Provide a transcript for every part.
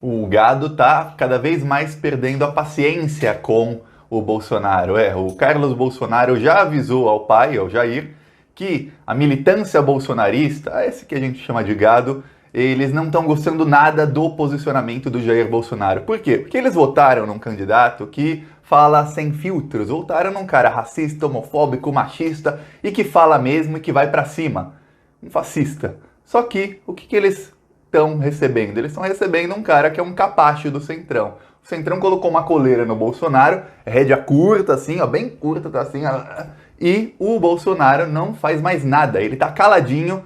O gado tá cada vez mais perdendo a paciência com o Bolsonaro. O Carlos Bolsonaro já avisou ao pai, ao Jair, que a militância bolsonarista, esse que a gente chama de gado, eles não estão gostando nada do posicionamento do Jair Bolsonaro. Por quê? Porque eles votaram num candidato que fala sem filtros, votaram num cara racista, homofóbico, machista e que fala mesmo e que vai pra cima. Um fascista. Só que o que eles estão recebendo? Eles estão recebendo um cara que é um capacho do Centrão. O Centrão colocou uma coleira no Bolsonaro, rédea curta assim, ó, bem curta, tá assim, ó, e o Bolsonaro não faz mais nada. Ele tá caladinho.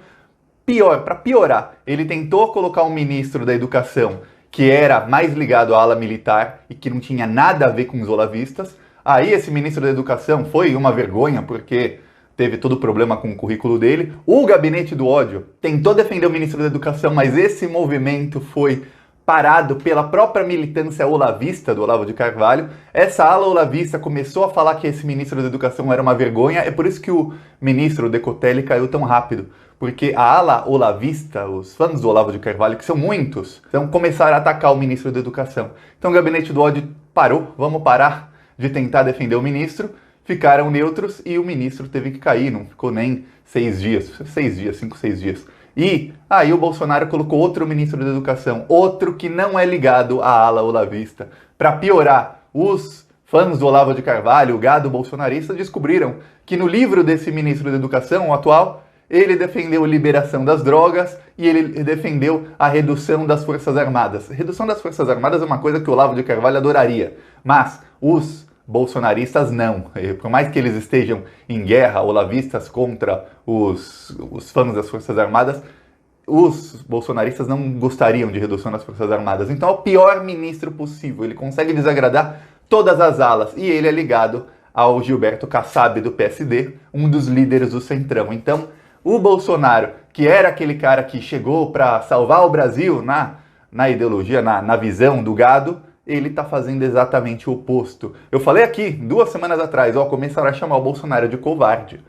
Pior, para piorar, ele tentou colocar um ministro da Educação que era mais ligado à ala militar e que não tinha nada a ver com os olavistas. Aí esse ministro da Educação foi uma vergonha porque teve todo o problema com o currículo dele. O Gabinete do Ódio tentou defender o ministro da Educação, mas esse movimento foi parado pela própria militância olavista do Olavo de Carvalho. Essa ala olavista começou a falar que esse ministro da Educação era uma vergonha. É por isso que o ministro Decotelli caiu tão rápido. Porque a ala olavista, os fãs do Olavo de Carvalho, que são muitos, então começaram a atacar o ministro da Educação. Então o Gabinete do Ódio parou, vamos parar de tentar defender o ministro. Ficaram neutros e o ministro teve que cair, não ficou nem 6 dias, 5, 6 dias. E aí o Bolsonaro colocou outro ministro da Educação, outro que não é ligado à ala olavista. Para piorar, os fãs do Olavo de Carvalho, o gado bolsonarista, descobriram que no livro desse ministro da Educação, o atual, ele defendeu a liberação das drogas e ele defendeu a redução das Forças Armadas. Redução das Forças Armadas é uma coisa que o Olavo de Carvalho adoraria, mas os bolsonaristas não. Por mais que eles estejam em guerra, olavistas contra os fãs das Forças Armadas, os bolsonaristas não gostariam de redução das Forças Armadas. Então é o pior ministro possível, ele consegue desagradar todas as alas e ele é ligado ao Gilberto Kassab do PSD, um dos líderes do Centrão. Então o Bolsonaro, que era aquele cara que chegou para salvar o Brasil na ideologia, na visão do gado, ele está fazendo exatamente o oposto. Eu falei aqui 2 semanas atrás, começaram a chamar o Bolsonaro de covarde.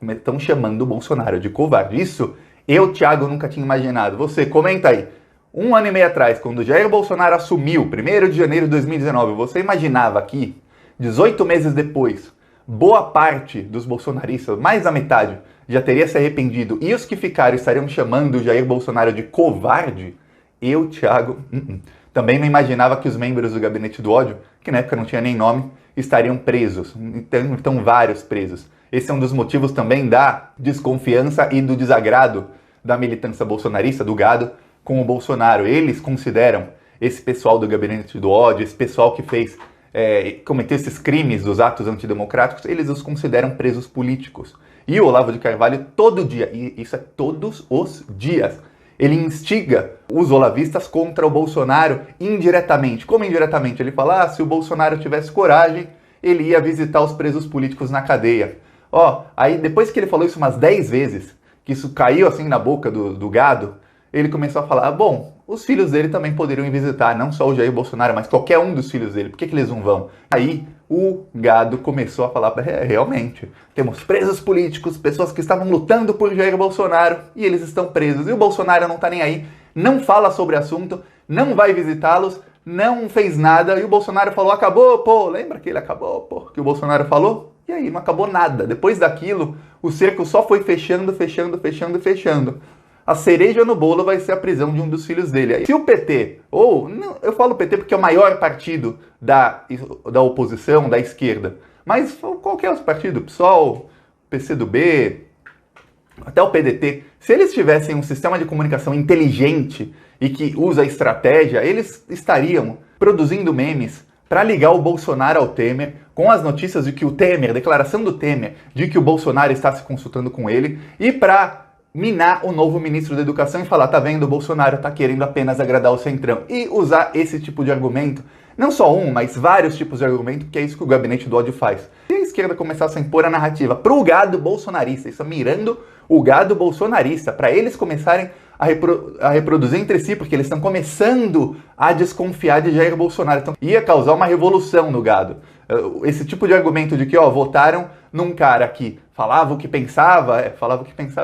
Estão chamando o Bolsonaro de covarde. Isso eu, Thiago, nunca tinha imaginado. Você, comenta aí. 1 ano e meio atrás, quando Jair Bolsonaro assumiu, 1º de janeiro de 2019, você imaginava que, 18 meses depois, boa parte dos bolsonaristas, mais da metade, já teria se arrependido e os que ficaram estariam chamando o Jair Bolsonaro de covarde? Eu, Thiago, também não imaginava que os membros do Gabinete do Ódio, que na época não tinha nem nome, estariam presos. Então vários presos. Esse é um dos motivos também da desconfiança e do desagrado da militância bolsonarista, do gado, com o Bolsonaro. Eles consideram esse pessoal do Gabinete do Ódio, esse pessoal que cometeu esses crimes dos atos antidemocráticos, eles os consideram presos políticos. E o Olavo de Carvalho, todo dia, e isso é todos os dias, ele instiga os olavistas contra o Bolsonaro indiretamente. Como indiretamente? Ele fala, se o Bolsonaro tivesse coragem, ele ia visitar os presos políticos na cadeia. Aí depois que ele falou isso umas 10 vezes, que isso caiu assim na boca do gado, ele começou a falar, os filhos dele também poderiam ir visitar, não só o Jair Bolsonaro, mas qualquer um dos filhos dele, por que eles não vão? Aí o gado começou a falar, realmente, temos presos políticos, pessoas que estavam lutando por Jair Bolsonaro, e eles estão presos, e o Bolsonaro não tá nem aí, não fala sobre o assunto, não vai visitá-los, não fez nada, e o Bolsonaro falou, acabou, lembra que ele acabou, que o Bolsonaro falou? E aí, não acabou nada. Depois daquilo, o cerco só foi fechando. A cereja no bolo vai ser a prisão de um dos filhos dele. Se o PT, eu falo PT porque é o maior partido da oposição, da esquerda, mas qualquer outro partido, PSOL, PCdoB, até o PDT, se eles tivessem um sistema de comunicação inteligente e que usa estratégia, eles estariam produzindo memes para ligar o Bolsonaro ao Temer, com as notícias de que o Temer, a declaração do Temer, de que o Bolsonaro está se consultando com ele, e para minar o novo ministro da Educação e falar, tá vendo, o Bolsonaro tá querendo apenas agradar o Centrão. E usar esse tipo de argumento, não só mas vários tipos de argumento, que é isso que o Gabinete do Ódio faz. Se a esquerda começasse a impor a narrativa pro gado bolsonarista, isso mirando o gado bolsonarista, para eles começarem a reproduzir entre si, porque eles estão começando a desconfiar de Jair Bolsonaro. Então ia causar uma revolução no gado. Esse tipo de argumento de que, votaram num cara que falava o que pensava, é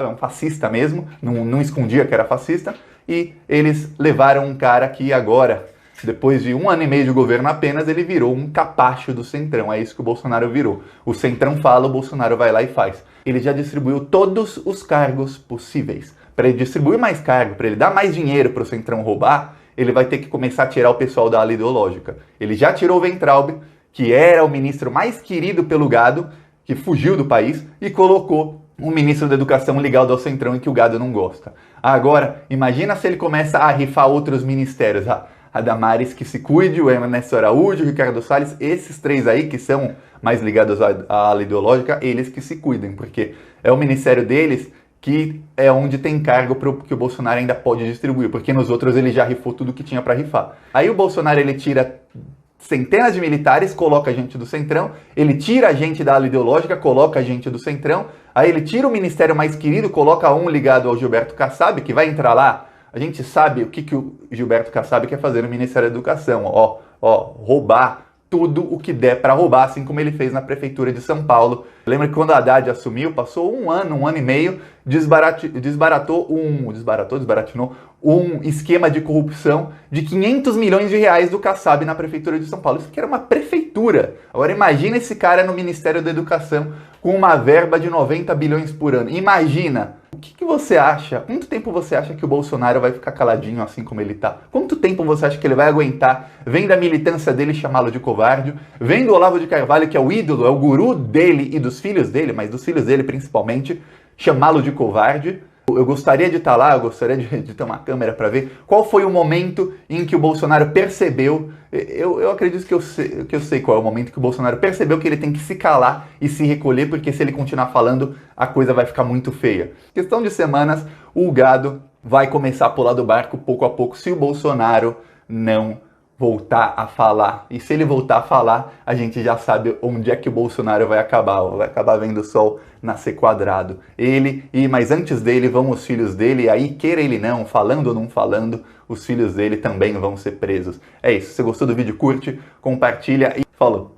um fascista mesmo, não escondia que era fascista, e eles levaram um cara que agora Depois de 1 ano e meio de governo apenas, ele virou um capacho do Centrão. É isso que o Bolsonaro virou. O Centrão fala, o Bolsonaro vai lá e faz. Ele já distribuiu todos os cargos possíveis. Para ele distribuir mais cargo, para ele dar mais dinheiro para o Centrão roubar, ele vai ter que começar a tirar o pessoal da ala ideológica. Ele já tirou o Weintraub, que era o ministro mais querido pelo gado, que fugiu do país, e colocou um ministro da educação ligado ao Centrão e que o gado não gosta. Agora, imagina se ele começa a rifar outros ministérios. A Damares que se cuide, o Ernesto Araújo, o Ricardo Salles, esses três aí que são mais ligados à ala ideológica, eles que se cuidem, porque é o ministério deles que é onde tem cargo que o Bolsonaro ainda pode distribuir, porque nos outros ele já rifou tudo que tinha para rifar. Aí o Bolsonaro ele tira centenas de militares, coloca a gente do Centrão, ele tira a gente da ala ideológica, coloca a gente do Centrão, aí ele tira o ministério mais querido, coloca um ligado ao Gilberto Kassab, que vai entrar lá. A gente sabe o que o Gilberto Kassab quer fazer no Ministério da Educação, roubar tudo o que der para roubar, assim como ele fez na Prefeitura de São Paulo. Lembra que quando a Haddad assumiu, passou um ano e meio, desbaratinou um esquema de corrupção de 500 milhões de reais do Kassab na Prefeitura de São Paulo. Isso que era uma prefeitura. Agora imagina esse cara no Ministério da Educação com uma verba de 90 bilhões por ano. Imagina! O que você acha? Quanto tempo você acha que o Bolsonaro vai ficar caladinho assim como ele tá? Quanto tempo você acha que ele vai aguentar vendo a militância dele chamá-lo de covarde, vendo o Olavo de Carvalho, que é o ídolo, é o guru dele e dos filhos dele, mas dos filhos dele principalmente, chamá-lo de covarde? Eu gostaria de estar lá, eu gostaria de ter uma câmera para ver qual foi o momento em que o Bolsonaro percebeu, eu acredito que eu sei qual é o momento que o Bolsonaro percebeu que ele tem que se calar e se recolher, porque se ele continuar falando, a coisa vai ficar muito feia. Questão de semanas, o gado vai começar a pular do barco pouco a pouco se o Bolsonaro não voltar a falar. E se ele voltar a falar, a gente já sabe onde é que o Bolsonaro vai acabar. Vai acabar vendo o sol nascer quadrado. Mas antes dele vão os filhos dele, e aí, queira ele não, falando ou não falando, os filhos dele também vão ser presos. É isso. Se você gostou do vídeo, curte, compartilha e falou!